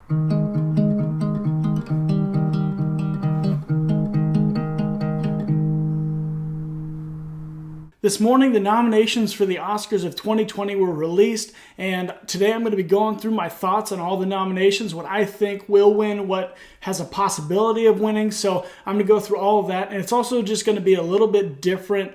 This morning, the nominations for the Oscars of 2020 were released, and today I'm going to be going through my thoughts on all the nominations, what I think will win, what has a possibility of winning. So I'm going to go through all of that, and it's also just going to be a little bit different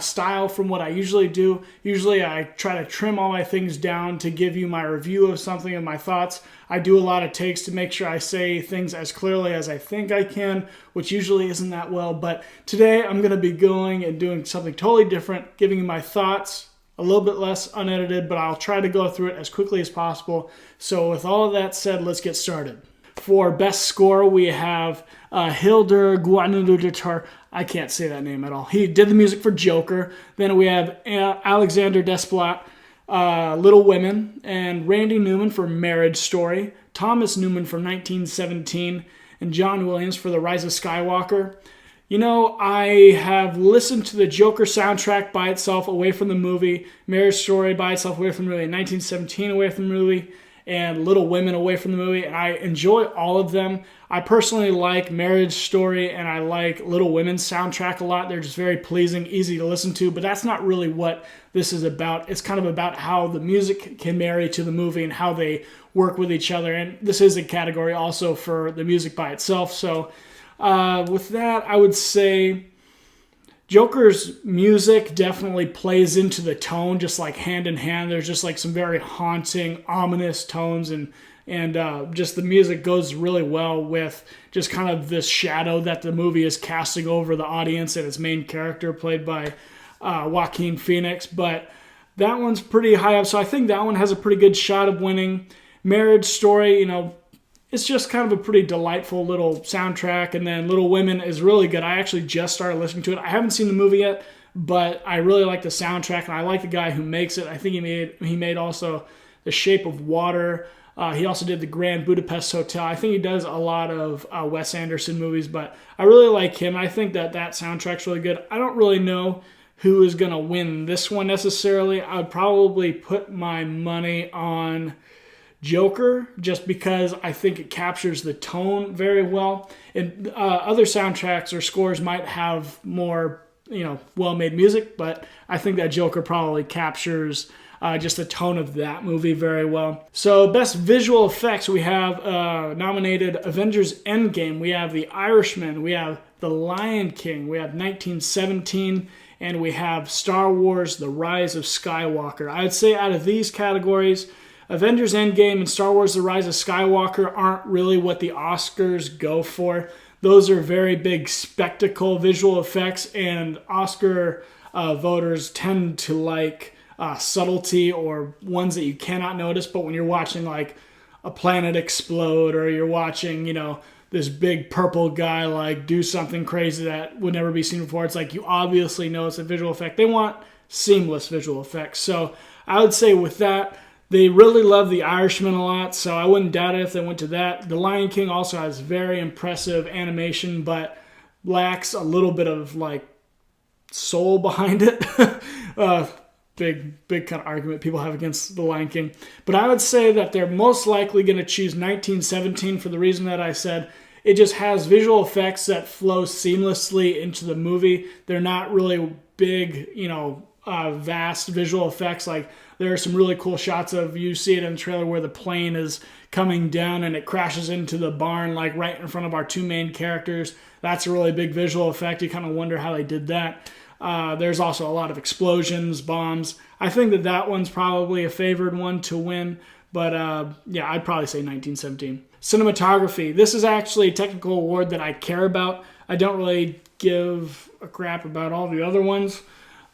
style from what I usually do. Usually I try to trim all my things down to give you my review of something and my thoughts. I do a lot of takes to make sure I say things as clearly as I think I can, which usually isn't that well. But today I'm going to be going and doing something totally different, giving you my thoughts, a little bit less unedited, but I'll try to go through it as quickly as possible. So with all of that said, let's get started. For Best Score, we have Hildur Guðnadóttir. I can't say that name at all. He did the music for Joker. Then we have Alexander Desplat, Little Women, and Randy Newman for Marriage Story, Thomas Newman for 1917, and John Williams for The Rise of Skywalker. You know, I have listened to the Joker soundtrack by itself away from the movie, Marriage Story by itself away from the movie, 1917 away from the movie, and Little Women away from the movie, and I enjoy all of them. I personally like Marriage Story and I like Little Women's soundtrack a lot. They're just very pleasing, easy to listen to, but that's not really what this is about. It's kind of about how the music can marry to the movie and how they work with each other, and this is a category also for the music by itself. So with that, I would say Joker's music definitely plays into the tone, just like hand in hand. There's just like some very haunting, ominous tones, and just the music goes really well with just kind of this shadow that the movie is casting over the audience and its main character, played by Joaquin Phoenix. But that one's pretty high up, so I think that one has a pretty good shot of winning. Marriage Story, you know, it's just kind of a pretty delightful little soundtrack. And then Little Women is really good. I actually just started listening to it. I haven't seen the movie yet, but I really like the soundtrack, and I like the guy who makes it. I think he made also The Shape of Water. He also did The Grand Budapest Hotel. I think he does a lot of Wes Anderson movies, but I really like him. I think that soundtrack's really good. I don't really know who is going to win this one necessarily. I would probably put my money on Joker, just because I think it captures the tone very well. And other soundtracks or scores might have more, well-made music, but I think that Joker probably captures just the tone of that movie very well. So best visual effects, we have nominated Avengers Endgame, we have The Irishman, we have The Lion King, we have 1917, and we have Star Wars: The Rise of Skywalker. I would say out of these categories, Avengers Endgame and Star Wars: The Rise of Skywalker aren't really what the Oscars go for. Those are very big spectacle visual effects, and Oscar voters tend to like subtlety or ones that you cannot notice. But when you're watching like a planet explode, or you're watching, this big purple guy like do something crazy that would never be seen before, it's like you obviously know it's a visual effect. They want seamless visual effects. So I would say with that, they really love The Irishman a lot, so I wouldn't doubt it if they went to that. The Lion King also has very impressive animation, but lacks a little bit of like soul behind it. Big kind of argument people have against The Lion King. But I would say that they're most likely going to choose 1917 for the reason that I said. It just has visual effects that flow seamlessly into the movie. They're not really big, vast visual effects. Like, there are some really cool shots of, you see it in the trailer, where the plane is coming down and it crashes into the barn like right in front of our two main characters. That's a really big visual effect. You kind of wonder how they did that. There's also a lot of explosions, bombs. I think that one's probably a favored one to win, but I'd probably say 1917. Cinematography. This is actually a technical award that I care about. I don't really give a crap about all the other ones.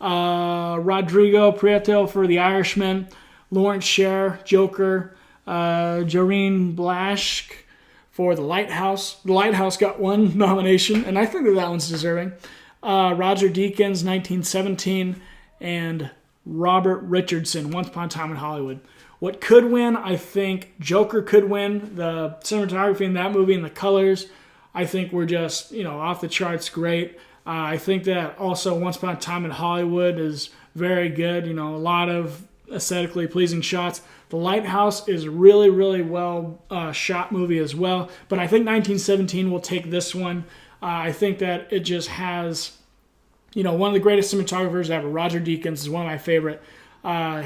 Rodrigo Prieto for The Irishman, Lawrence Sher, Joker, Jareen Blaschke for The Lighthouse. The Lighthouse got one nomination, and I think that one's deserving. Roger Deakins, 1917, and Robert Richardson, Once Upon a Time in Hollywood. What could win? I think Joker could win. The cinematography in that movie and the colors, I think, were just, off the charts great. I think that also Once Upon a Time in Hollywood is very good. A lot of aesthetically pleasing shots. The Lighthouse is really, really well shot movie as well. But I think 1917 will take this one. I think that it just has, one of the greatest cinematographers ever. Roger Deakins is one of my favorite.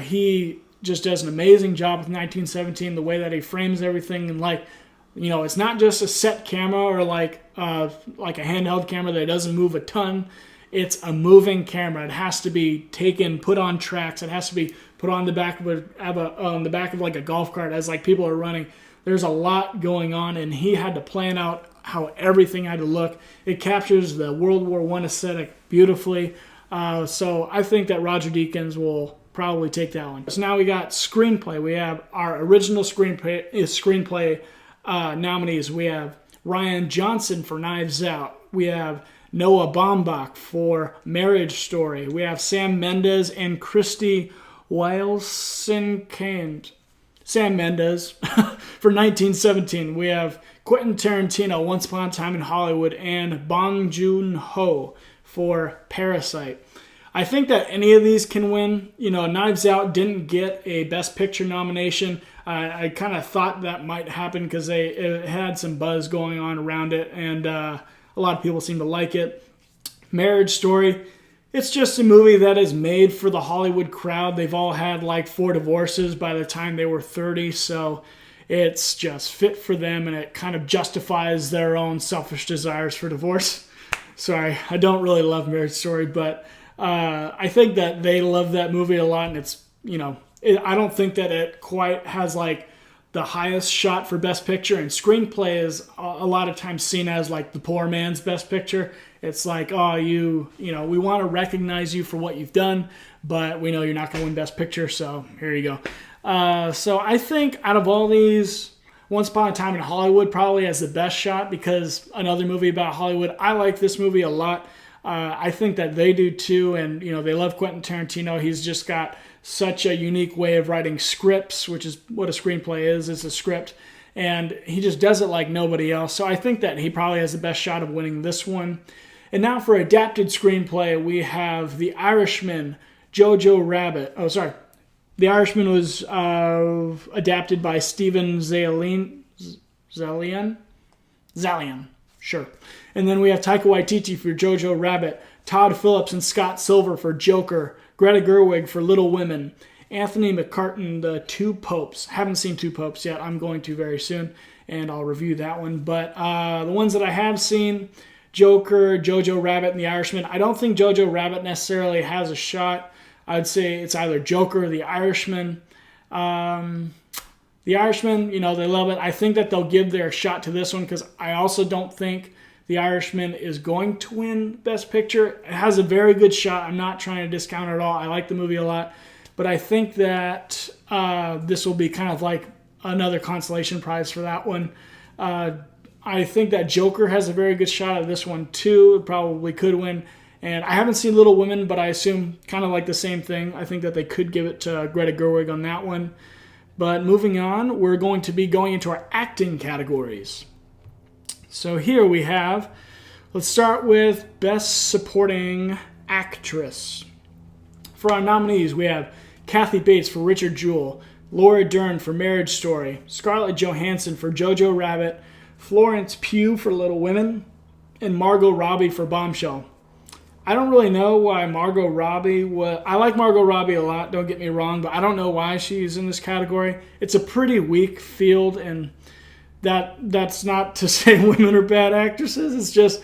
He just does an amazing job with 1917, the way that he frames everything, and it's not just a set camera or like a handheld camera that doesn't move a ton. It's a moving camera. It has to be taken, put on tracks. It has to be put on the back of like a golf cart as like people are running. There's a lot going on, and he had to plan out how everything had to look. It captures the World War I aesthetic beautifully. So I think that Roger Deakins will probably take that one. So now we got screenplay. We have our original screenplay nominees. We have Ryan Johnson for Knives Out. We have Noah Baumbach for Marriage Story. We have Sam Mendes and Christy Wilson-Cain. Sam Mendes for 1917. We have Quentin Tarantino, Once Upon a Time in Hollywood, and Bong Joon-ho for Parasite. I think that any of these can win. Knives Out didn't get a Best Picture nomination. I kind of thought that might happen because it had some buzz going on around it, and a lot of people seem to like it. Marriage Story, it's just a movie that is made for the Hollywood crowd. They've all had like 4 divorces by the time they were 30, so it's just fit for them, and it kind of justifies their own selfish desires for divorce. Sorry, I don't really love Marriage Story, but I think that they love that movie a lot, and it's, I don't think that it quite has like the highest shot for Best Picture, and screenplay is a lot of times seen as like the poor man's Best Picture. It's like, we want to recognize you for what you've done, but we know you're not going to win Best Picture, so here you go. So I think out of all these, Once Upon a Time in Hollywood probably has the best shot because another movie about Hollywood. I like this movie a lot. I think that they do too, and they love Quentin Tarantino. He's just got such a unique way of writing scripts, which is what a screenplay is. It's a script, and he just does it like nobody else. So I think that he probably has the best shot of winning this one. And now for adapted screenplay, we have The Irishman, Jojo Rabbit. Oh, sorry. The Irishman was adapted by Steven Zaillian. Sure. And then we have Taika Waititi for Jojo Rabbit, Todd Phillips and Scott Silver for Joker, Greta Gerwig for Little Women, Anthony McCartan, The Two Popes. Haven't seen Two Popes yet. I'm going to very soon, and I'll review that one. But the ones that I have seen, Joker, Jojo Rabbit, and The Irishman. I don't think Jojo Rabbit necessarily has a shot. I'd say it's either Joker or The Irishman. The Irishman, they love it. I think that they'll give their shot to this one because I also don't think The Irishman is going to win Best Picture. It has a very good shot. I'm not trying to discount it at all. I like the movie a lot. But I think that this will be kind of like another consolation prize for that one. I think that Joker has a very good shot at this one too. It probably could win. And I haven't seen Little Women, but I assume kind of like the same thing. I think that they could give it to Greta Gerwig on that one. But moving on, we're going to be going into our acting categories. So here we have, let's start with Best Supporting Actress. For our nominees, we have Kathy Bates for Richard Jewell, Laura Dern for Marriage Story, Scarlett Johansson for Jojo Rabbit, Florence Pugh for Little Women, and Margot Robbie for Bombshell. I don't really know why Margot Robbie was... I like Margot Robbie a lot, don't get me wrong, but I don't know why she's in this category. It's a pretty weak field, and that's not to say women are bad actresses. It's just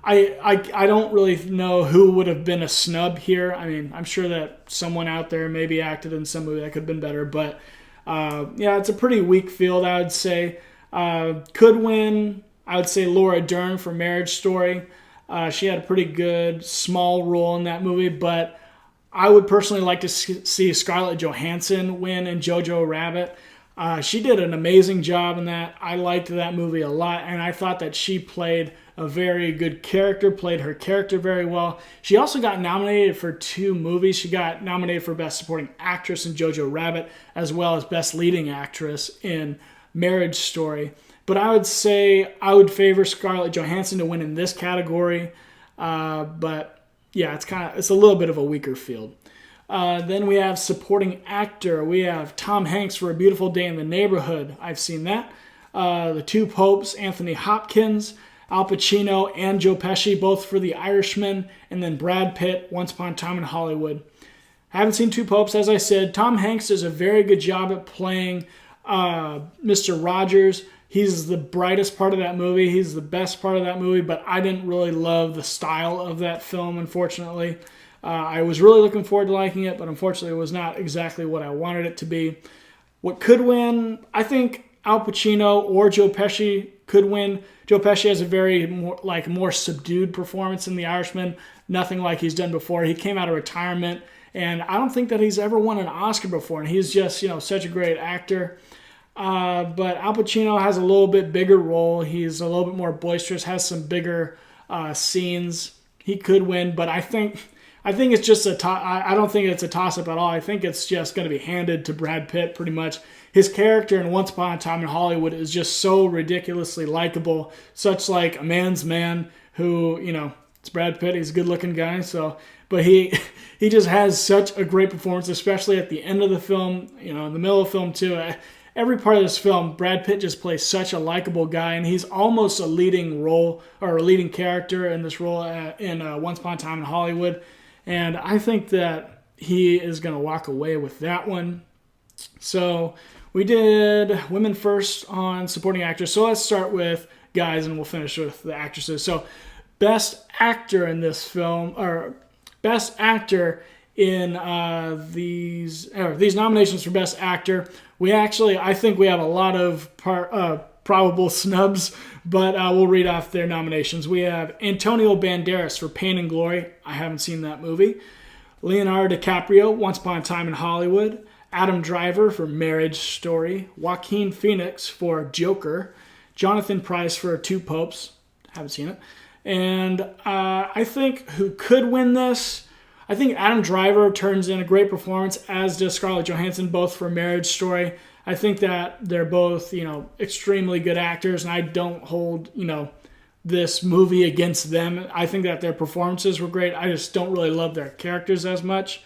I don't really know who would have been a snub here. I mean, I'm sure that someone out there maybe acted in some movie that could have been better, but it's a pretty weak field, I would say. Could win, I would say Laura Dern for Marriage Story. She had a pretty good small role in that movie, but I would personally like to see Scarlett Johansson win in Jojo Rabbit. She did an amazing job in that. I liked that movie a lot, and I thought that she played a very good character, played her character very well. She also got nominated for 2 movies. She got nominated for Best Supporting Actress in Jojo Rabbit, as well as Best Leading Actress in Marriage Story. But I would say I would favor Scarlett Johansson to win in this category. But yeah, it's a little bit of a weaker field. Then we have supporting actor. We have Tom Hanks for A Beautiful Day in the Neighborhood. I've seen that. The Two Popes, Anthony Hopkins, Al Pacino, and Joe Pesci, both for The Irishman. And then Brad Pitt, Once Upon a Time in Hollywood. I haven't seen Two Popes, as I said. Tom Hanks does a very good job at playing Mr. Rogers. He's the brightest part of that movie. He's the best part of that movie, but I didn't really love the style of that film, unfortunately. I was really looking forward to liking it, but unfortunately it was not exactly what I wanted it to be. What could win? I think Al Pacino or Joe Pesci could win. Joe Pesci has a very more subdued performance in The Irishman. Nothing like he's done before. He came out of retirement, and I don't think that he's ever won an Oscar before, and he's just such a great actor. But Al Pacino has a little bit bigger role. He's a little bit more boisterous, has some bigger scenes. He could win, but I think it's just I don't think it's a toss-up at all. I think it's just going to be handed to Brad Pitt pretty much. His character in Once Upon a Time in Hollywood is just so ridiculously likable, such like a man's man who, it's Brad Pitt. He's a good-looking guy, but he just has such a great performance, especially at the end of the film, in the middle of the film too. Every part of this film, Brad Pitt just plays such a likable guy, and he's almost a leading role or a leading character in this role in Once Upon a Time in Hollywood. And I think that he is going to walk away with that one. So we did women first on supporting actors. So let's start with guys, and we'll finish with the actresses. So best actor in this film, or best actor in these nominations for best actor. I think we have a lot of probable snubs, but we'll read off their nominations. We have Antonio Banderas for Pain and Glory. I haven't seen that movie. Leonardo DiCaprio, Once Upon a Time in Hollywood. Adam Driver for Marriage Story. Joaquin Phoenix for Joker. Jonathan Pryce for Two Popes. Haven't seen it. And I think who could win this? I think Adam Driver turns in a great performance, as does Scarlett Johansson, both for Marriage Story. I think that they're both, extremely good actors, and I don't hold, this movie against them. I think that their performances were great. I just don't really love their characters as much.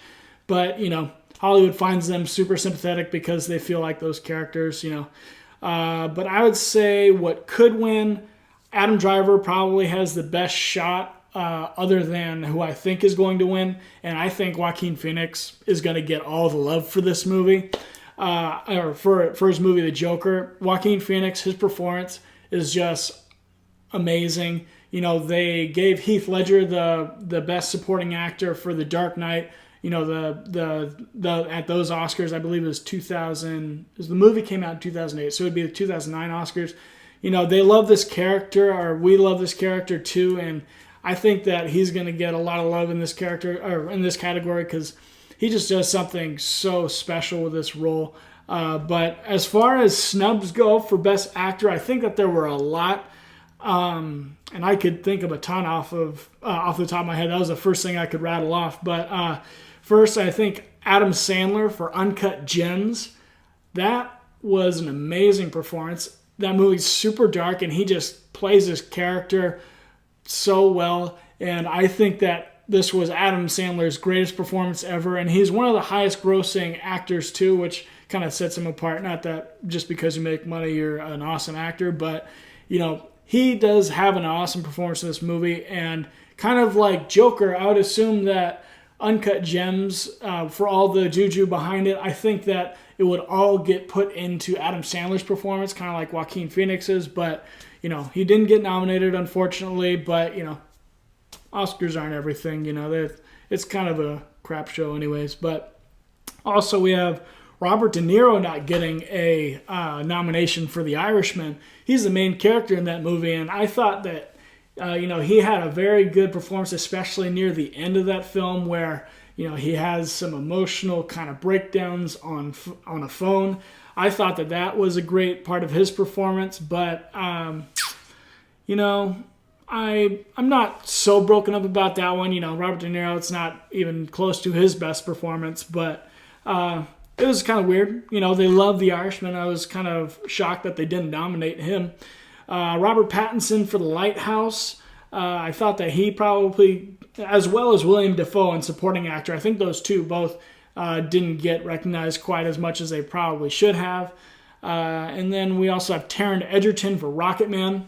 But, Hollywood finds them super sympathetic because they feel like those characters, But I would say what could win, Adam Driver probably has the best shot other than who I think is going to win. And I think Joaquin Phoenix is going to get all the love for this movie. Or for his movie, The Joker. Joaquin Phoenix, his performance is just amazing. They gave Heath Ledger the best supporting actor for The Dark Knight. The at those Oscars, I believe it was 2000. The movie came out in 2008, so it would be the 2009 Oscars. They love this character, or we love this character too, and I think that he's going to get a lot of love in this character, or in this category, because he just does something so special with this role. But as far as snubs go for Best Actor, I think that there were a lot, and I could think of a ton off the top of my head. That was the first thing I could rattle off. But first, I think Adam Sandler for Uncut Gems. That was an amazing performance. That movie's super dark, and he just plays his character so well. And I think that this was Adam Sandler's greatest performance ever, and he's one of the highest grossing actors too, which kind of sets him apart. Not that just because you make money you're an awesome actor, but he does have an awesome performance in this movie. And kind of like Joker, I would assume that Uncut Gems, for all the juju behind it, I think that it would all get put into Adam Sandler's performance, kind of like Joaquin Phoenix's. But he didn't get nominated, unfortunately. But Oscars aren't everything, it's kind of a crap show anyways. But also we have Robert De Niro not getting a nomination for The Irishman. He's the main character in that movie, and I thought that, he had a very good performance, especially near the end of that film where, he has some emotional kind of breakdowns on a phone. I thought that was a great part of his performance, but, I'm not so broken up about that one. Robert De Niro, it's not even close to his best performance, but it was kind of weird. They love The Irishman. I was kind of shocked that they didn't nominate him. Robert Pattinson for The Lighthouse. I thought that he probably, as well as William Dafoe and supporting actor, I think those two both didn't get recognized quite as much as they probably should have. And then we also have Taron Egerton for Rocketman.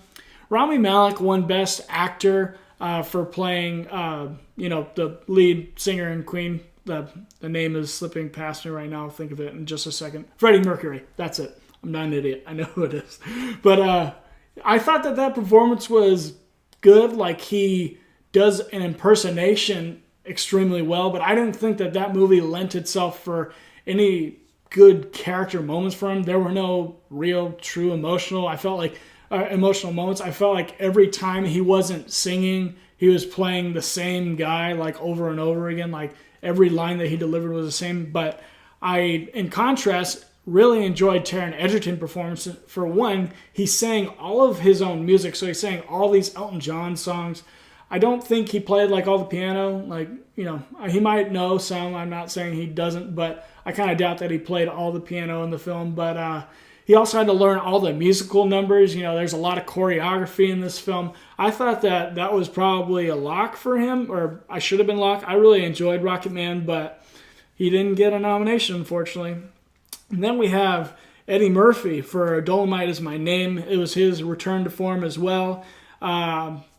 Rami Malek won Best Actor for playing, the lead singer in Queen. The name is slipping past me right now. I'll think of it in just a second. Freddie Mercury. That's it. I'm not an idiot. I know who it is. But I thought that performance was good. Like, he does an impersonation extremely well, but I didn't think that movie lent itself for any good character moments for him. There were no real, true emotional moments. I felt like every time he wasn't singing, he was playing the same guy like over and over again. Like, every line that he delivered was the same. But I, in contrast, really enjoyed Taron Egerton's performance. For one, he sang all of his own music, so he sang all these Elton John songs. I don't think he played like all the piano. Like, he might know some. I'm not saying he doesn't, but I kind of doubt that he played all the piano in the film. But he also had to learn all the musical numbers. There's a lot of choreography in this film. I thought that was probably a lock for him, or I should have been locked. I really enjoyed Rocketman, but he didn't get a nomination, unfortunately. And then we have Eddie Murphy for Dolomite Is My Name. It was his return to form as well.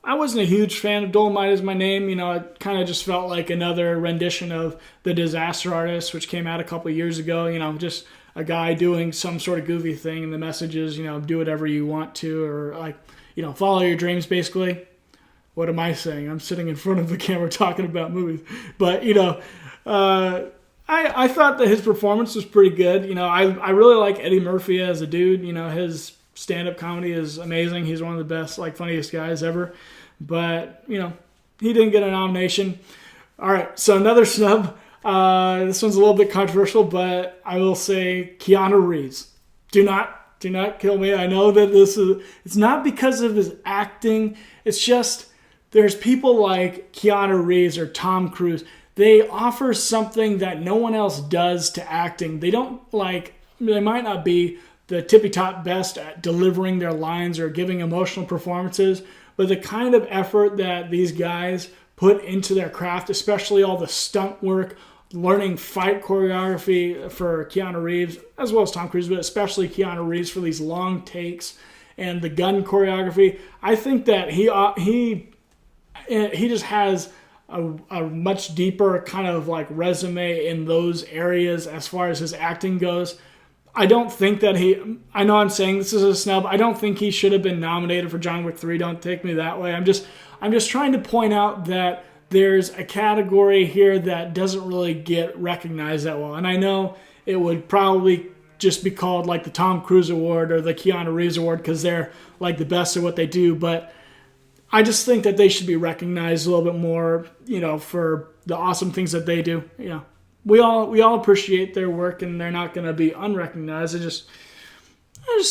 I wasn't a huge fan of Dolomite Is My Name. It kind of just felt like another rendition of The Disaster Artist, which came out a couple of years ago. Just a guy doing some sort of goofy thing, and the message is, do whatever you want to, or follow your dreams, basically. What am I saying? I'm sitting in front of the camera talking about movies. But, I thought that his performance was pretty good. I really like Eddie Murphy as a dude. His stand-up comedy is amazing. He's one of the best, funniest guys ever. But, he didn't get a nomination. All right, so another snub. This one's a little bit controversial, but I will say Keanu Reeves. Do not kill me. I know that it's not because of his acting. It's just there's people like Keanu Reeves or Tom Cruise. They offer something that no one else does to acting. They might not be the tippy-top best at delivering their lines or giving emotional performances, but the kind of effort that these guys put into their craft, especially all the stunt work, learning fight choreography for Keanu Reeves, as well as Tom Cruise, but especially Keanu Reeves for these long takes and the gun choreography. I think that he just has a much deeper kind of resume in those areas as far as his acting goes. I don't think that I know I'm saying this is a snub. I don't think he should have been nominated for John Wick 3. Don't take me that way. I'm just trying to point out that there's a category here that doesn't really get recognized that well. And I know it would probably just be called the Tom Cruise Award or the Keanu Reeves Award because they're the best at what they do. But I just think that they should be recognized a little bit more, for the awesome things that they do. We all appreciate their work, and they're not going to be unrecognized. I just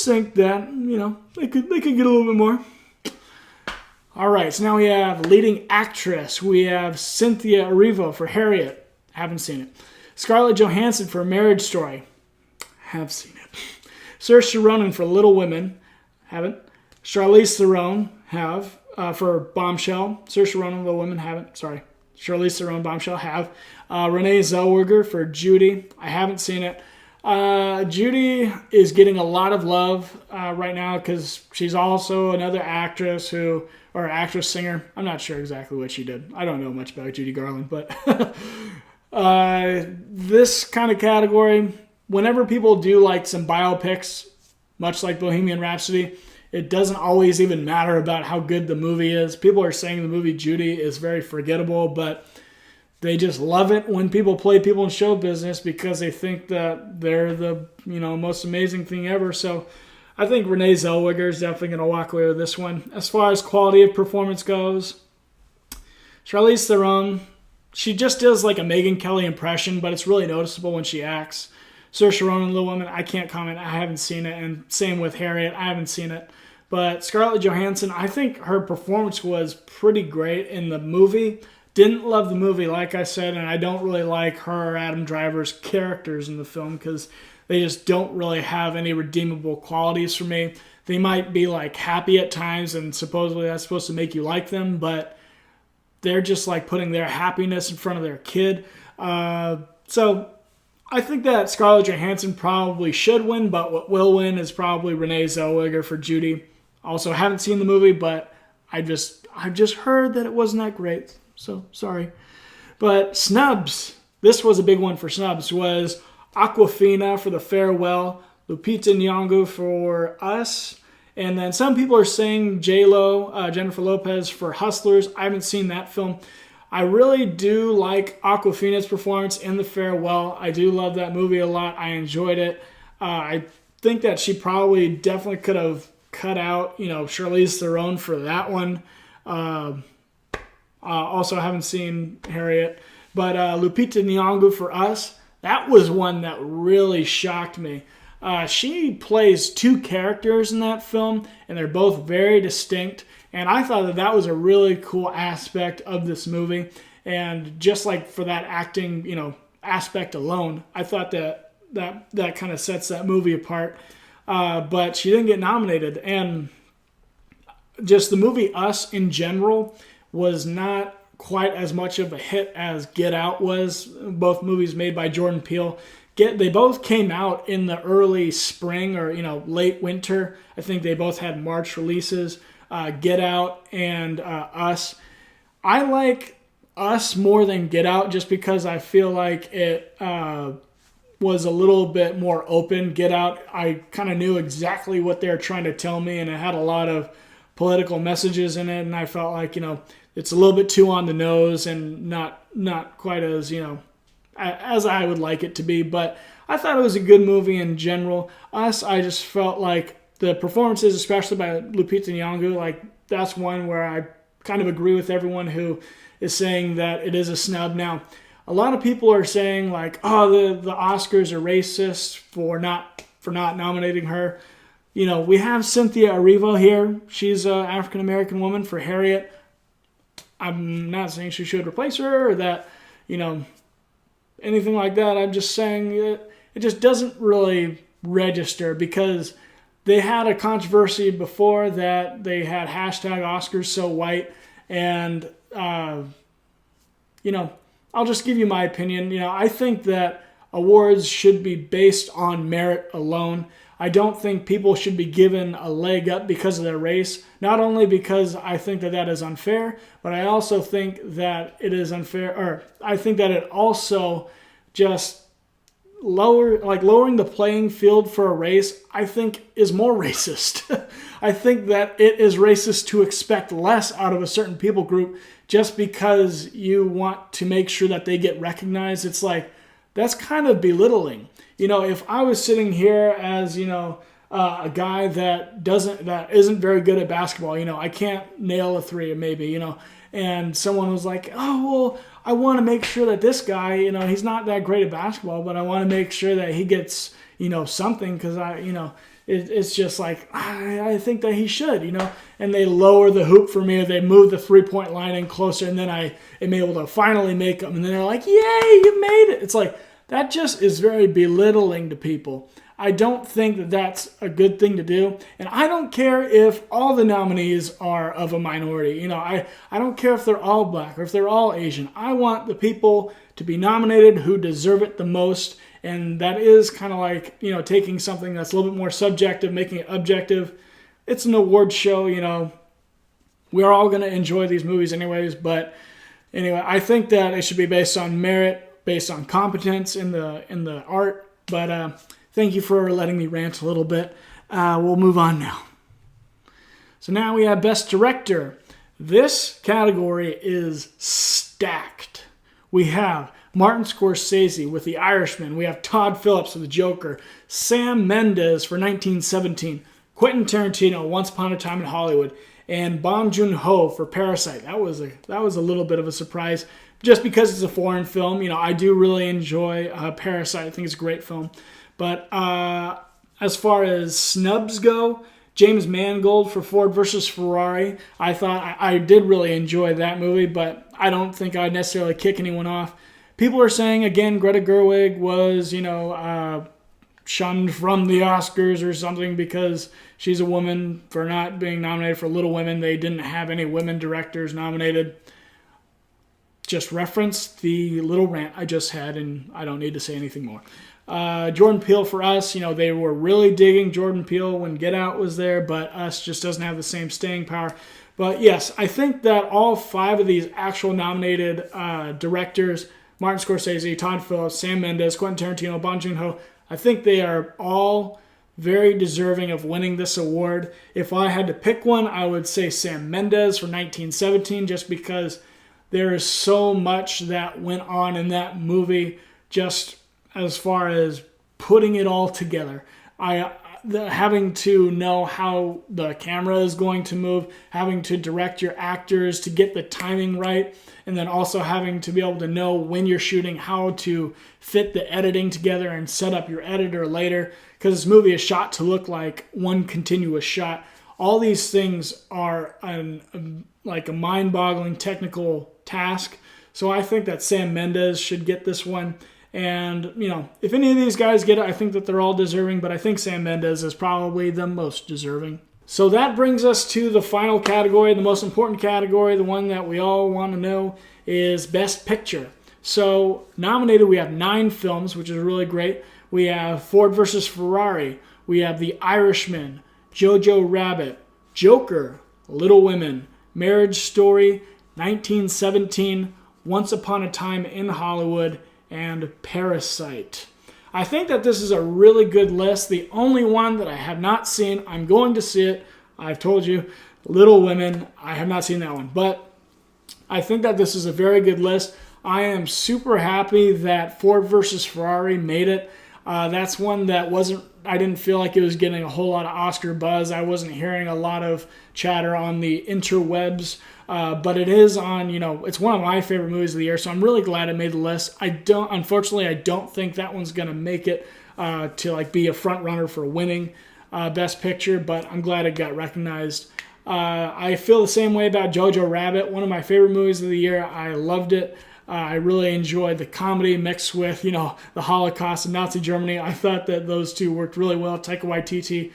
think that they could get a little bit more. All right, so now we have leading actress. We have Cynthia Erivo for Harriet. Haven't seen it. Scarlett Johansson for Marriage Story. Have seen it. Saoirse Ronan for Little Women. Haven't. Charlize Theron have for Bombshell. Saoirse Ronan, Little Women. Haven't. Sorry. Charlize Theron, Bombshell. Have. Renee Zellweger for Judy. I haven't seen it. Judy is getting a lot of love right now because she's also another actress actress-singer. I'm not sure exactly what she did. I don't know much about Judy Garland, but this kind of category, whenever people do some biopics, much like Bohemian Rhapsody, it doesn't always even matter about how good the movie is. People are saying the movie Judy is very forgettable, but they just love it when people play people in show business because they think that they're the most amazing thing ever. So I think Renee Zellweger is definitely going to walk away with this one. As far as quality of performance goes, Charlize Theron, she just does a Megyn Kelly impression, but it's really noticeable when she acts. Saoirse Ronan, Little Women, I can't comment. I haven't seen it. And same with Harriet. I haven't seen it. But Scarlett Johansson, I think her performance was pretty great in the movie. Didn't love the movie, like I said, and I don't really like her or Adam Driver's characters in the film because they just don't really have any redeemable qualities for me. they might be like happy at times, and supposedly that's supposed to make you like them, but they're just like putting their happiness in front of their kid. So I think that Scarlett Johansson probably should win, but what will win is probably Renee Zellweger for Judy. Also, haven't seen the movie, but I've just heard that it wasn't that great. So sorry. But snubs. This was a big one for snubs. Was Awkwafina for The Farewell, Lupita Nyong'o for Us, and then some people are saying J-Lo, Jennifer Lopez for Hustlers. I haven't seen that film. I really do like Awkwafina's performance in The Farewell. I do love that movie a lot. I enjoyed it. I think that she probably definitely could have cut out, Charlize Theron for that one. Also, I haven't seen Harriet. But Lupita Nyong'o for Us, that was one that really shocked me. She plays two characters in that film, and they're both very distinct. And I thought that was a really cool aspect of this movie. And just like for that acting, aspect alone, I thought that kind of sets that movie apart. But she didn't get nominated. And just the movie Us in general was not quite as much of a hit as Get Out was. Both movies made by Jordan Peele. They both came out in the early spring or late winter. I think they both had March releases. Get Out and Us. I like Us more than Get Out just because I feel like it was a little bit more open. Get Out, I kind of knew exactly what they were trying to tell me, and it had a lot of political messages in it, and I felt like it's a little bit too on the nose and not quite as as I would like it to be. But I thought it was a good movie in general. Us, I just felt like the performances, especially by Lupita Nyong'o, like that's one where I kind of agree with everyone who is saying that it is a snub. Now, a lot of people are saying like, oh, the Oscars are racist for not nominating her. We have Cynthia Erivo here. She's an African American woman for Harriet. I'm not saying she should replace her or that, anything like that. I'm just saying it just doesn't really register because they had a controversy before that they had #OscarsSoWhite, and I'll just give you my opinion. I think that awards should be based on merit alone. I don't think people should be given a leg up because of their race. Not only because I think that is unfair, but I also think that it is unfair, or I think that it also just lowering the playing field for a race, I think is more racist. I think that it is racist to expect less out of a certain people group just because you want to make sure that they get recognized. It's like, that's kind of belittling. If I was sitting here as, a guy that isn't very good at basketball, I can't nail a three maybe, and someone was like, oh, well, I want to make sure that this guy, he's not that great at basketball, but I want to make sure that he gets, something because it's just like, I think that he should, and they lower the hoop for me, or they move the 3-point line in closer, and then I am able to finally make them, and then they're like, yay, you made it. It's like, that just is very belittling to people. I don't think that that's a good thing to do. And I don't care if all the nominees are of a minority. I don't care if they're all black or if they're all Asian. I want the people to be nominated who deserve it the most. And that is kind of like, taking something that's a little bit more subjective, making it objective. It's an award show, We're all going to enjoy these movies anyways. But anyway, I think that it should be based on merit, based on competence in the art. But thank you for letting me rant a little bit. We'll move on now. So now we have Best Director. This category is stacked. We have Martin Scorsese with The Irishman. We have Todd Phillips with The Joker. Sam Mendes for 1917. Quentin Tarantino, Once Upon a Time in Hollywood. And Bong Joon-ho for Parasite. That was a little bit of a surprise. Just because it's a foreign film, I do really enjoy Parasite. I think it's a great film. But as far as snubs go, James Mangold for Ford versus Ferrari. I thought I did really enjoy that movie, but I don't think I'd necessarily kick anyone off. People are saying, again, Greta Gerwig was, shunned from the Oscars or something because she's a woman for not being nominated for Little Women. They didn't have any women directors nominated. Just reference the little rant I just had, and I don't need to say anything more. Jordan Peele for Us, they were really digging Jordan Peele when Get Out was there, but Us just doesn't have the same staying power. But yes, I think that all 5 of these actual nominated directors, Martin Scorsese, Todd Phillips, Sam Mendes, Quentin Tarantino, Bong Joon-ho, I think they are all very deserving of winning this award. If I had to pick one, I would say Sam Mendes for 1917, just because there is so much that went on in that movie, just as far as putting it all together. Having to know how the camera is going to move, having to direct your actors to get the timing right, and then also having to be able to know when you're shooting, how to fit the editing together and set up your editor later, because this movie is shot to look like one continuous shot. All these things are like a mind-boggling technical task. So I think that Sam Mendes should get this one. And, if any of these guys get it, I think that they're all deserving, but I think Sam Mendes is probably the most deserving. So that brings us to the final category, the most important category, the one that we all want to know is Best Picture. So nominated, we have 9 films, which is really great. We have Ford vs. Ferrari. We have The Irishman, Jojo Rabbit, Joker, Little Women, Marriage Story, 1917, Once Upon a Time in Hollywood, and Parasite. I think that this is a really good list. The only one that I have not seen, I'm going to see it. I've told you, Little Women, I have not seen that one. But I think that this is a very good list. I am super happy that Ford vs. Ferrari made it. That's one that I didn't feel like it was getting a whole lot of Oscar buzz. I wasn't hearing a lot of chatter on the interwebs. But it is on, it's one of my favorite movies of the year, so I'm really glad it made the list. Unfortunately, I don't think that one's going to make it to be a front runner for winning Best Picture, but I'm glad it got recognized. I feel the same way about Jojo Rabbit, one of my favorite movies of the year. I loved it. I really enjoyed the comedy mixed with, the Holocaust and Nazi Germany. I thought that those two worked really well. Taika Waititi,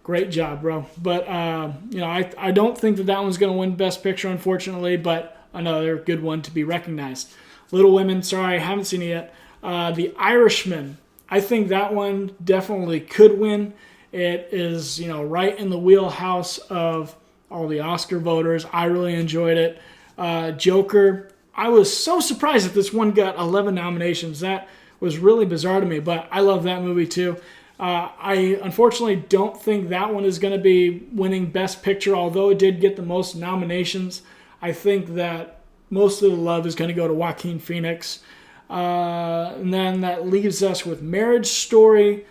great job, bro. But, I don't think that one's going to win Best Picture, unfortunately, but another good one to be recognized. Little Women, sorry, I haven't seen it yet. The Irishman, I think that one definitely could win. It is, right in the wheelhouse of all the Oscar voters. I really enjoyed it. Joker, I was so surprised that this one got 11 nominations. That was really bizarre to me, but I love that movie too. I unfortunately don't think that one is going to be winning Best Picture, although it did get the most nominations. I think that most of the love is going to go to Joaquin Phoenix. And then that leaves us with Marriage Story.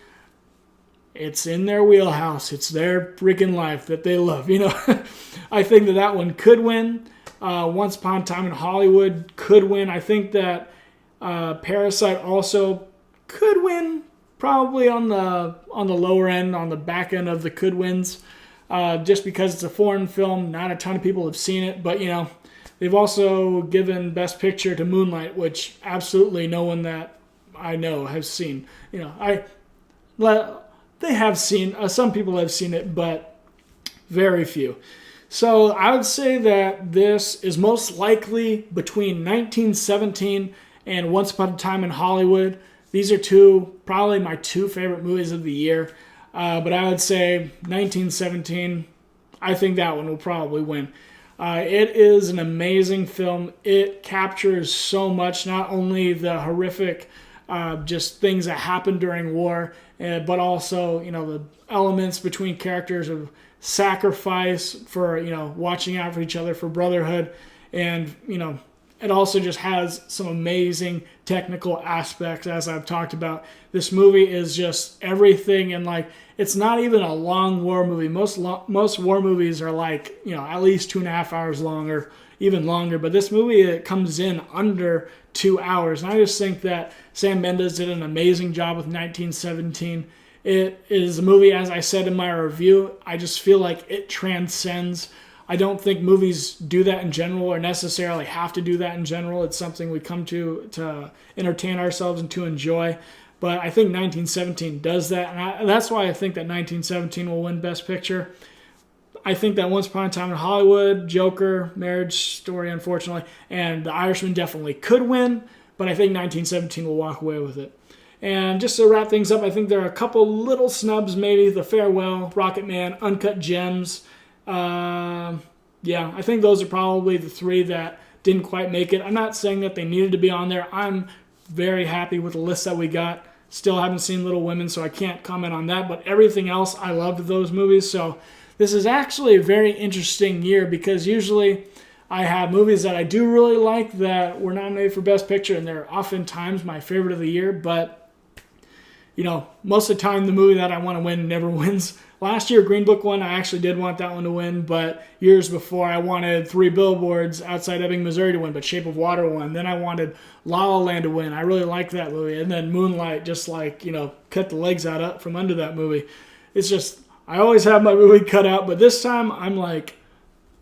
It's in their wheelhouse. It's their freaking life that they love. I think that one could win. Once Upon a Time in Hollywood could win. I think that Parasite also could win. Probably on the lower end, on the back end of the could wins, just because it's a foreign film. Not a ton of people have seen it, but they've also given Best Picture to Moonlight, which absolutely no one that I know has seen. They have seen. Some people have seen it, but very few. So I would say that this is most likely between 1917 and Once Upon a Time in Hollywood. These are probably my 2 favorite movies of the year. But I would say 1917, I think that one will probably win. It is an amazing film. It captures so much, not only the horrific just things that happened during war, but also, the elements between characters of sacrifice for, watching out for each other, for brotherhood. And, it also just has some amazing technical aspects, as I've talked about. This movie is just everything, and it's not even a long war movie. Most war movies are at least 2.5 hours long or even longer. But this movie, it comes in under 2 hours, and I just think that Sam Mendes did an amazing job with 1917. It is a movie, as I said in my review, I just feel like it transcends. I don't think movies do that in general or necessarily have to do that in general. It's something we come to entertain ourselves and to enjoy. But I think 1917 does that, and that's why I think that 1917 will win Best Picture. I think that Once Upon a Time in Hollywood, Joker, Marriage Story, unfortunately, and The Irishman definitely could win, but I think 1917 will walk away with it. And just to wrap things up, I think there are a couple little snubs, maybe The Farewell, Rocketman, Uncut Gems. I think those are probably the three that didn't quite make it. I'm not saying that they needed to be on there. I'm very happy with the list that we got. Still haven't seen Little Women, so I can't comment on that. But everything else, I loved those movies. So this is actually a very interesting year because usually I have movies that I do really like that were nominated for Best Picture, and they're oftentimes my favorite of the year. But, most of the time the movie that I want to win never wins. Last year, Green Book won. I actually did want that one to win, but years before, I wanted Three Billboards Outside Ebbing, Missouri to win, but Shape of Water won. Then I wanted La La Land to win. I really liked that movie. And then Moonlight just cut the legs out from under that movie. It's just, I always have my movie cut out, but this time I'm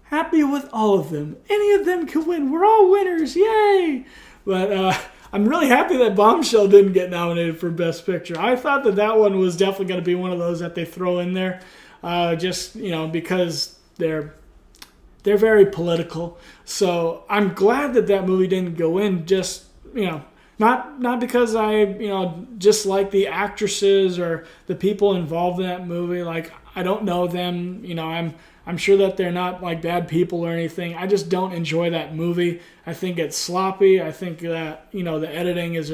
happy with all of them. Any of them could win. We're all winners. Yay! But I'm really happy that Bombshell didn't get nominated for Best Picture. I thought that one was definitely going to be one of those that they throw in there, because they're very political. So I'm glad that movie didn't go in. Just not because I dislike the actresses or the people involved in that movie. I don't know them. I'm sure that they're not bad people or anything. I just don't enjoy that movie. I think it's sloppy. I think that the editing is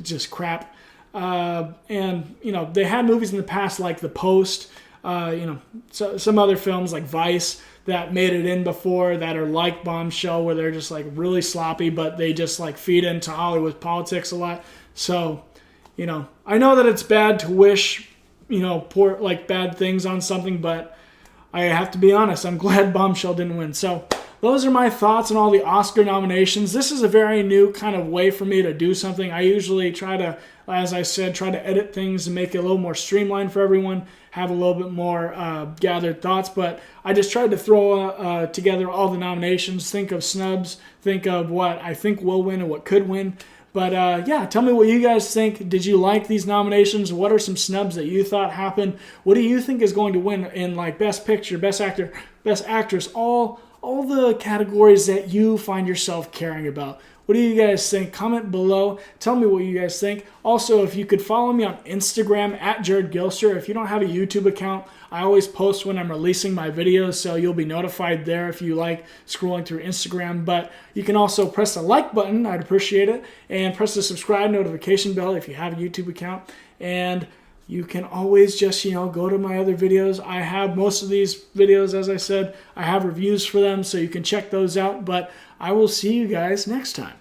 just crap. And they had movies in the past like The Post. So some other films like Vice that made it in before that are like Bombshell, where they're just really sloppy, but they just feed into Hollywood politics a lot. So I know that it's bad to wish poor bad things on something, but I have to be honest, I'm glad Bombshell didn't win. So those are my thoughts on all the Oscar nominations. This is a very new kind of way for me to do something. I usually try to, as I said, try to edit things and make it a little more streamlined for everyone, have a little bit more gathered thoughts. But I just tried to throw together all the nominations, think of snubs, think of what I think will win and what could win. But tell me what you guys think. Did you like these nominations? What are some snubs that you thought happened? What do you think is going to win in Best Picture, Best Actor, Best Actress, all the categories that you find yourself caring about? What do you guys think? Comment below. Tell me what you guys think. Also, if you could follow me on Instagram at Jared Gilster. If you don't have a YouTube account, I always post when I'm releasing my videos, so you'll be notified there if you like scrolling through Instagram. But you can also press the like button. I'd appreciate it. And press the subscribe notification bell if you have a YouTube account. And you can always just, go to my other videos. I have most of these videos, as I said. I have reviews for them, so you can check those out. But I will see you guys next time.